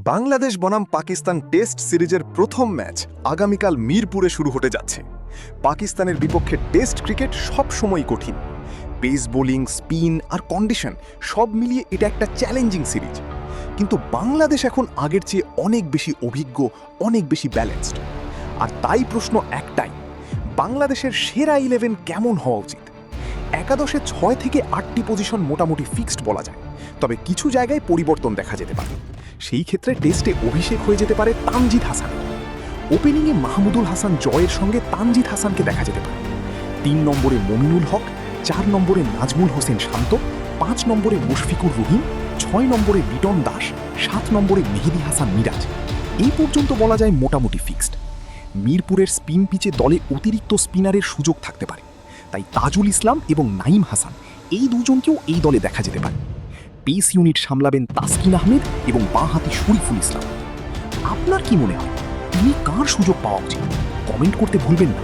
বাংলাদেশ বনাম পাকিস্তান টেস্ট সিরিজের প্রথম ম্যাচ আগামীকাল মিরপুরে শুরু হতে যাচ্ছে। পাকিস্তানের বিপক্ষে টেস্ট ক্রিকেট সব সময় কঠিন। পেস বোলিং, স্পিন আর কন্ডিশন সব মিলিয়ে এটা একটা চ্যালেঞ্জিং সিরিজ। কিন্তু বাংলাদেশ এখন আগের চেয়ে অনেক বেশি অভিজ্ঞ, অনেক বেশি ব্যালেন্সড। আর তাই প্রশ্ন একটাই, বাংলাদেশের সেরা 11 কেমন হওয়া উচিত? একাদশে 6 থেকে 8টি পজিশন মোটামুটি ফিক্সড বলা যায়, তবে কিছু জায়গায় পরিবর্তন দেখা যেতে পারে। সেই ক্ষেত্রে টেস্টে অভিষেক হয়ে যেতে পারে তানজিদ হাসান। ওপেনিংয়ে মাহমুদুল হাসান জয়ের সঙ্গে তানজিদ হাসানকে দেখা যেতে পারে। 3 নম্বরে মমিনুল হক, 4 নম্বরে নাজমুল হোসেন শান্ত, 5 নম্বরে মুশফিকুর রহিম, 6 নম্বরে লিটন দাস, 7 নম্বরে মেহেদী হাসান মিরাজ। এই পর্যন্ত বলা যায় মোটামুটি ফিক্সড। মিরপুরের স্পিন পিচে দলে অতিরিক্ত স্পিনারের সুযোগ থাকতে পারে, তাই তাজুল ইসলাম এবং নাইম হাসান এই দুজনকেও এই দলে দেখা যেতে পারে। পেস ইউনিট সামলাবেন তাসকিন আহমেদ এবং বাঁহাতি শরীফুল ইসলাম। আপনার কি মনে হয়, তিনি কার সুযোগ পাওয়া উচিত? কমেন্ট করতে ভুলবেন না।